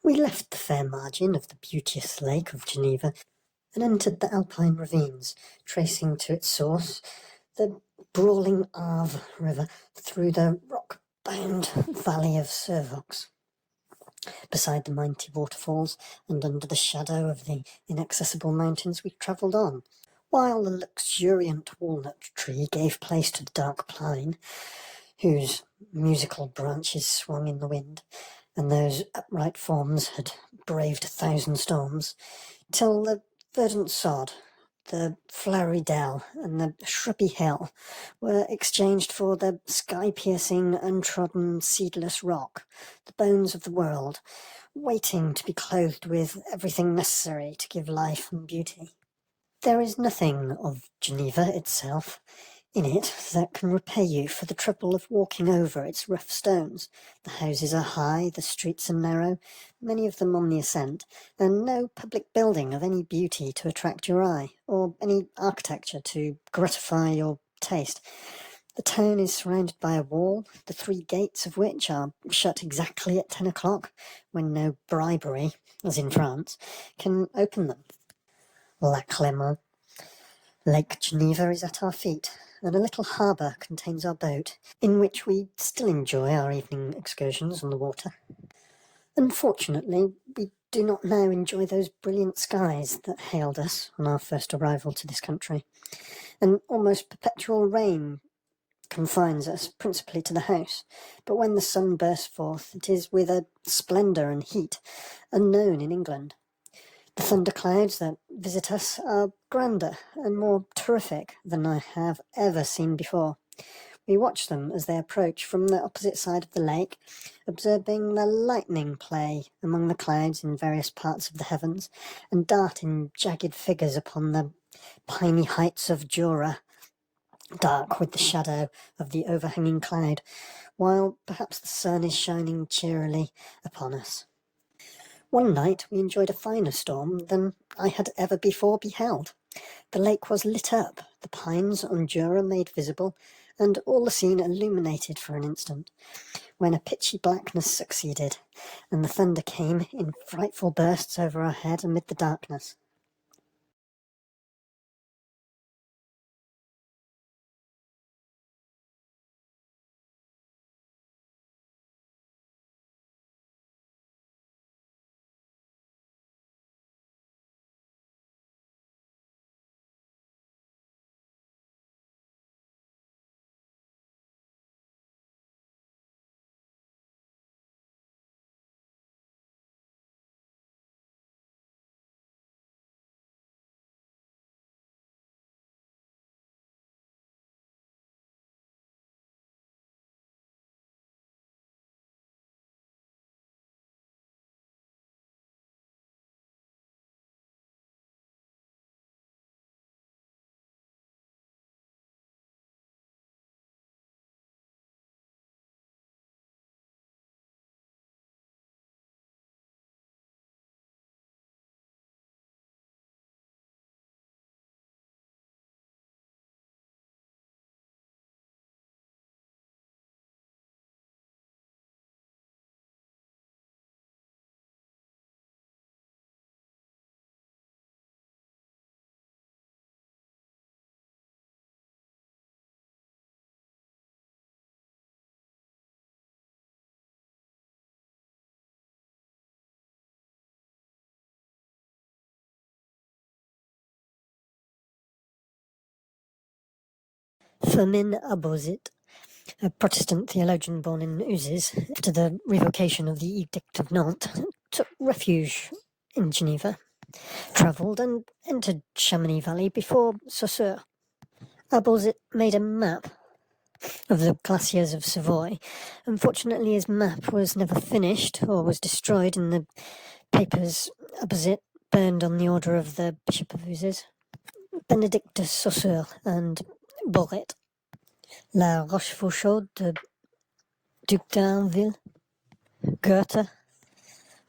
We left the fair margin of the beauteous lake of Geneva and entered the alpine ravines, tracing to its source the brawling Arve river through the rock-bound valley of Servox. Beside the mighty waterfalls and under the shadow of the inaccessible mountains we travelled on, while the luxuriant walnut tree gave place to the dark pine, whose musical branches swung in the wind, and those upright forms had braved 1,000 storms, till the verdant sod, the flowery dell, and the shrubby hill were exchanged for the sky-piercing, untrodden, seedless rock, the bones of the world, waiting to be clothed with everything necessary to give life and beauty. There is nothing of Geneva itself in it that can repay you for the trouble of walking over its rough stones. The houses are high, the streets are narrow, many of them on the ascent, and no public building of any beauty to attract your eye, or any architecture to gratify your taste. The town is surrounded by a wall, the 3 gates of which are shut exactly at 10 o'clock, when no bribery, as in France, can open them. Lac Léman, Lake Geneva is at our feet, and a little harbour contains our boat, in which we still enjoy our evening excursions on the water. Unfortunately, we do not now enjoy those brilliant skies that hailed us on our first arrival to this country. An almost perpetual rain confines us principally to the house, but when the sun bursts forth, it is with a splendour and heat unknown in England. The thunderclouds that visit us are grander and more terrific than I have ever seen before. We watch them as they approach from the opposite side of the lake, observing the lightning play among the clouds in various parts of the heavens, and dart in jagged figures upon the piny heights of Jura, dark with the shadow of the overhanging cloud, while perhaps the sun is shining cheerily upon us. One night we enjoyed a finer storm than I had ever before beheld. The lake was lit up, the pines on Jura made visible, and all the scene illuminated for an instant, when a pitchy blackness succeeded, and the thunder came in frightful bursts over our head amid the darkness. Firmin Abauzit, a Protestant theologian born in Uzes, after the revocation of the Edict of Nantes, took refuge in Geneva, travelled and entered Chamonix Valley before Saussure. Abauzit made a map of the glaciers of Savoy. Unfortunately, his map was never finished or was destroyed in the papers Abauzit burned on the order of the Bishop of Uzes, Benedict de Saussure and Boret. La Rochefoucauld de Duc d'Anville, Goethe,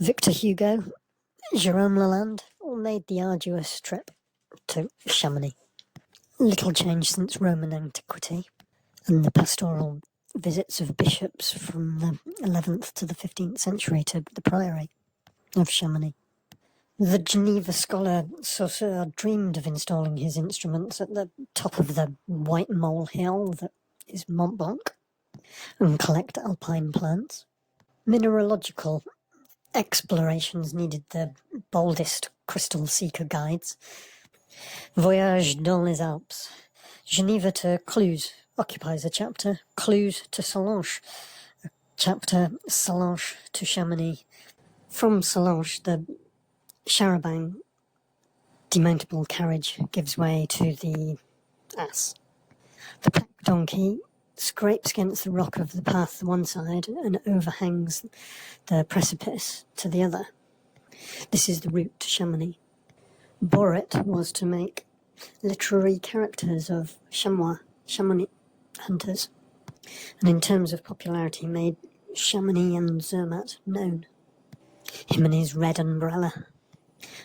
Victor Hugo, Jérôme Lalande all made the arduous trip to Chamonix. Little changed since Roman antiquity, and the pastoral visits of bishops from the 11th to the 15th century to the priory. of Chamonix. The Geneva scholar Saussure dreamed of installing his instruments at the top of the white mole hill that is Mont Blanc and collect alpine plants. Mineralogical explorations needed the boldest crystal seeker guides. Voyage dans les Alpes. Geneva to Cluse occupies a chapter. Cluse to Sallanches, a chapter. Sallanches to Chamonix. From Sallanches, the charabanc demountable carriage gives way to the ass. The pack donkey scrapes against the rock of the path to one side and overhangs the precipice to the other. This is the route to Chamonix. Boret was to make literary characters of Chamonix hunters, and in terms of popularity made Chamonix and Zermatt known. Him and his red umbrella,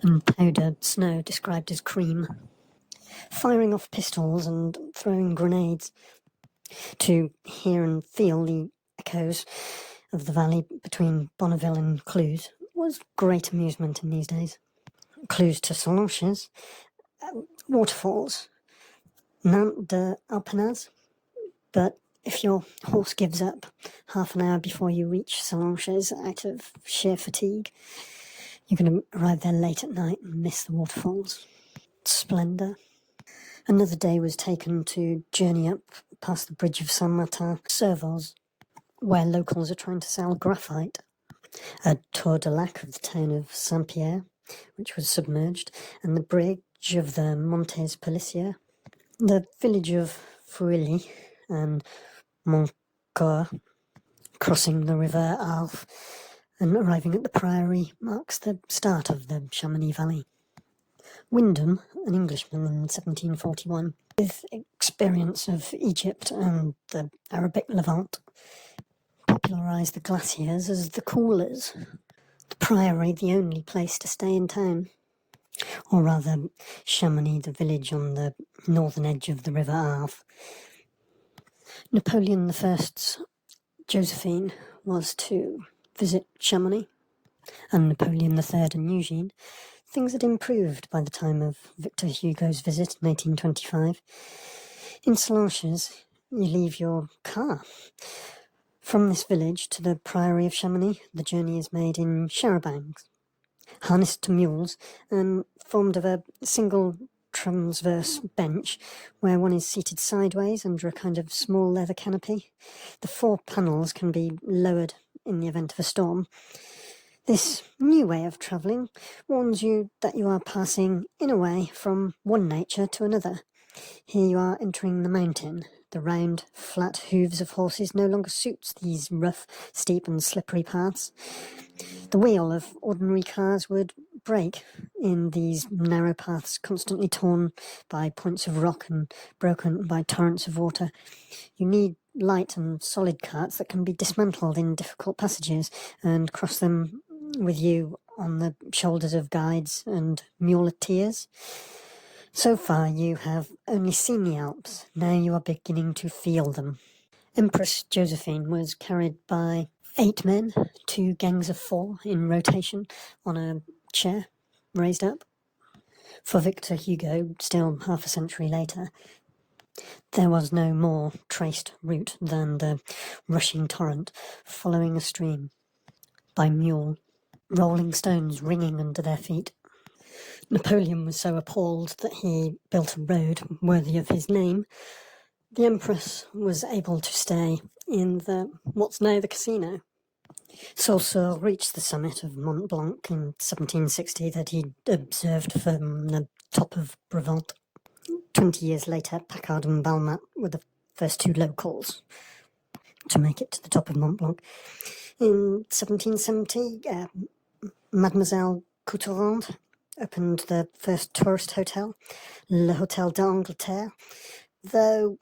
and powdered snow described as cream. Firing off pistols and throwing grenades to hear and feel the echoes of the valley between Bonneville and Cluse was great amusement in these days. Cluse to Sallanches, waterfalls, Nantes de Alpinaz, but if your horse gives up half an hour before you reach Sallanches out of sheer fatigue, you're going to arrive there late at night and miss the waterfalls. Splendour. Another day was taken to journey up past the bridge of Saint-Martin-Servoz, where locals are trying to sell graphite. A tour de lac of the town of Saint-Pierre, which was submerged, and the bridge of the Montes Pellissier. The village of Fouilly and Montcor, crossing the river Arve and arriving at the priory, marks the start of the Chamonix Valley. Wyndham, an Englishman in 1741, with experience of Egypt and the Arabic Levant, popularised the glaciers as the coolers. The priory, the only place to stay in town. Or rather, Chamonix, the village on the northern edge of the river Arve. Napoleon I's Josephine was to visit Chamonix, and Napoleon III and Eugene. Things had improved by the time of Victor Hugo's visit in 1825. In Sallanches, you leave your car. From this village to the priory of Chamonix, the journey is made in charabancs, harnessed to mules and formed of a single transverse bench where one is seated sideways under a kind of small leather canopy. The 4 panels can be lowered in the event of a storm. This new way of travelling warns you that you are passing, in a way, from one nature to another. Here you are entering the mountain. The round, flat hooves of horses no longer suits these rough, steep and slippery paths. The wheel of ordinary cars would break in these narrow paths, constantly torn by points of rock and broken by torrents of water. You need light and solid carts that can be dismantled in difficult passages and cross them with you on the shoulders of guides and muleteers. So far you have only seen the Alps, now you are beginning to feel them. Empress Josephine was carried by 8 men, 2 gangs of 4 in rotation on a chair raised up. For Victor Hugo, still half a century later, there was no more traced route than the rushing torrent following a stream by mule, rolling stones ringing under their feet. Napoleon was so appalled that he built a road worthy of his name. The Empress was able to stay in what's now the casino. Saussure reached the summit of Mont Blanc in 1760 that he'd observed from the top of Brabant. 20 years later, Paccard and Balmat were the first 2 locals to make it to the top of Mont Blanc. In 1770, Mademoiselle Couturand opened the first tourist hotel, Le Hôtel d'Angleterre. Though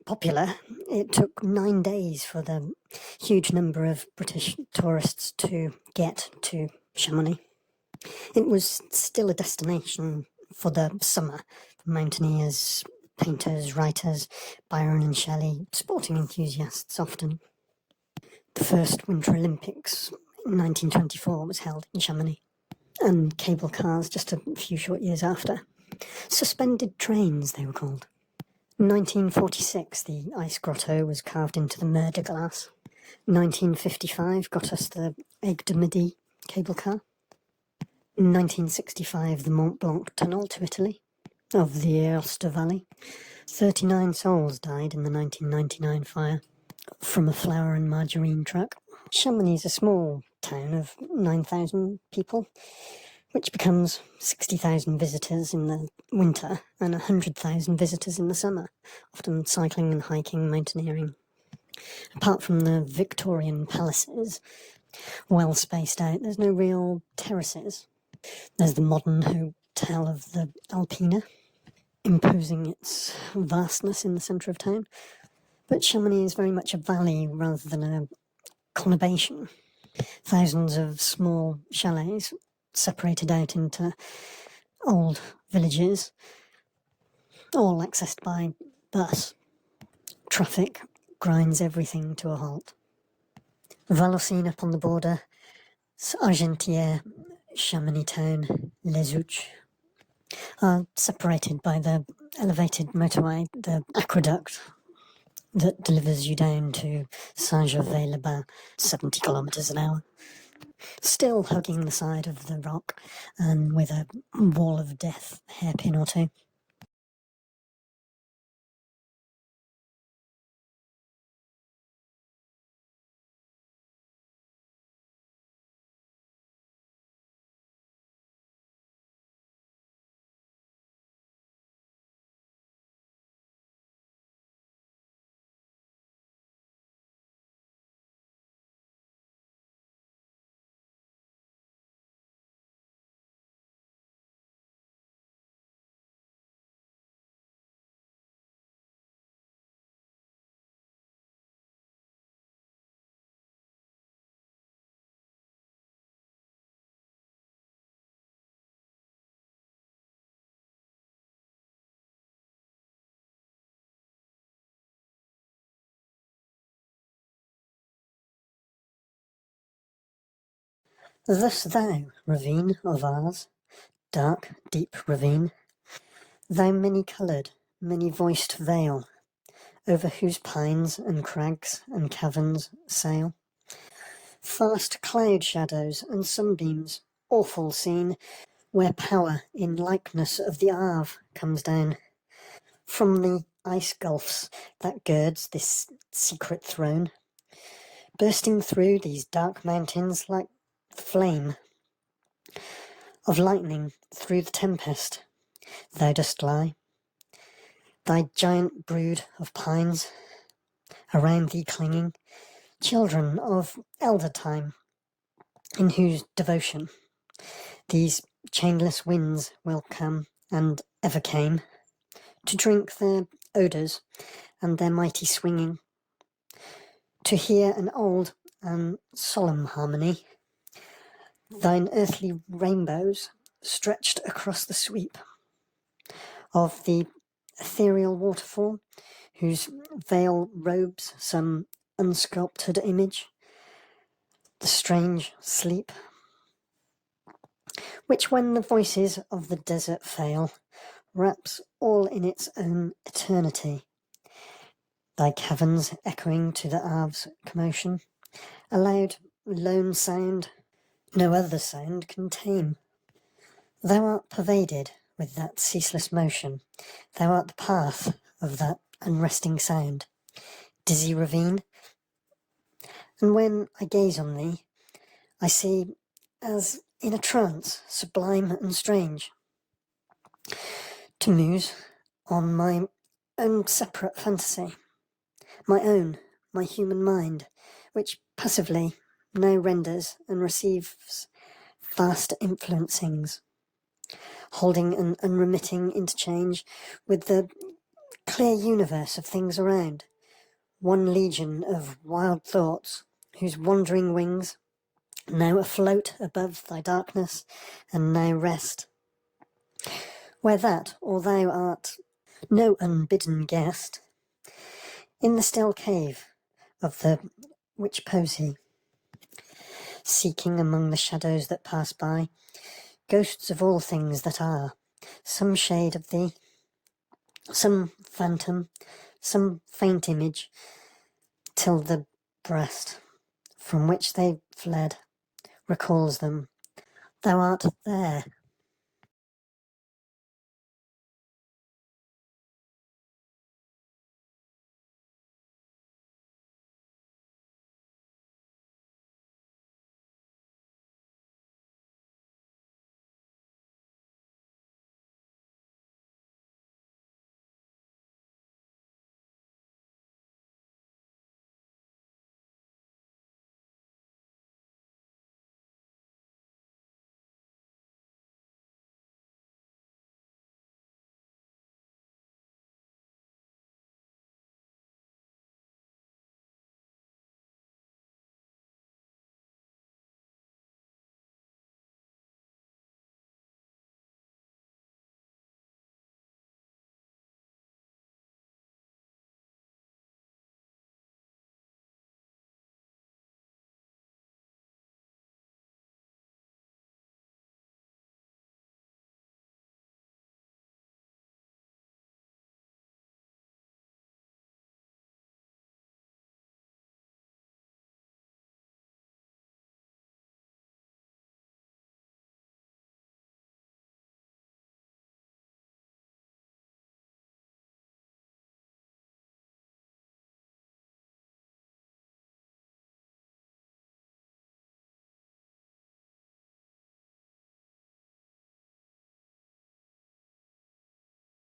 popular, it took 9 days for the huge number of British tourists to get to Chamonix. It was still a destination for the summer for mountaineers, painters, writers, Byron and Shelley, sporting enthusiasts often. The first Winter Olympics in 1924 was held in Chamonix, and cable cars just a few short years after. Suspended trains, they were called. In 1946, the ice grotto was carved into the Mer de Glace. 1955 got us the Aigues de Midi cable car. In 1965, the Mont Blanc tunnel to Italy, of the Aosta Valley. 39 souls died in the 1999 fire from a flour and margarine truck. Chamonix is a small town of 9,000 people, which becomes 60,000 visitors in the winter and 100,000 visitors in the summer, often cycling and hiking, mountaineering. Apart from the Victorian palaces, well spaced out, there's no real terraces. There's the modern hotel of the Alpina, imposing its vastness in the centre of town. But Chamonix is very much a valley rather than a conurbation. Thousands of small chalets separated out into old villages, all accessed by bus. Traffic grinds everything to a halt. Valoncines up on the border, Argentière, Chamonix town, Les Houches, are separated by the elevated motorway, the aqueduct that delivers you down to Saint-Gervais-les-Bains, 70 kilometres an hour. Still hugging the side of the rock and with a wall of death hairpin or two. Thus thou, ravine of ours, dark, deep ravine, thou many-coloured, many-voiced vale, over whose pines and crags and caverns sail fast cloud shadows and sunbeams, awful scene, where power in likeness of the Arve comes down from the ice gulfs that girds this secret throne, bursting through these dark mountains like flame of lightning through the tempest. Thou dost lie, thy giant brood of pines around thee clinging, children of elder time, in whose devotion these chainless winds will come and ever came to drink their odours and their mighty swinging, to hear an old and solemn harmony, thine earthly rainbows stretched across the sweep of the ethereal waterfall, whose veil robes some unsculptured image, the strange sleep, which when the voices of the desert fail, wraps all in its own eternity. Thy caverns echoing to the Arve's commotion, a loud, lone sound no other sound can tame. Thou art pervaded with that ceaseless motion, thou art the path of that unresting sound, dizzy ravine, and when I gaze on thee, I see, as in a trance sublime and strange, to muse on my own separate fantasy, my human mind, which passively now renders and receives vast influencings, holding an unremitting interchange with the clear universe of things around, one legion of wild thoughts whose wandering wings now afloat above thy darkness and now rest, where that or thou art no unbidden guest, in the still cave of the witch posy, seeking among the shadows that pass by, ghosts of all things that are, some shade of thee, some phantom, some faint image, till the breast from which they fled recalls them. Thou art there,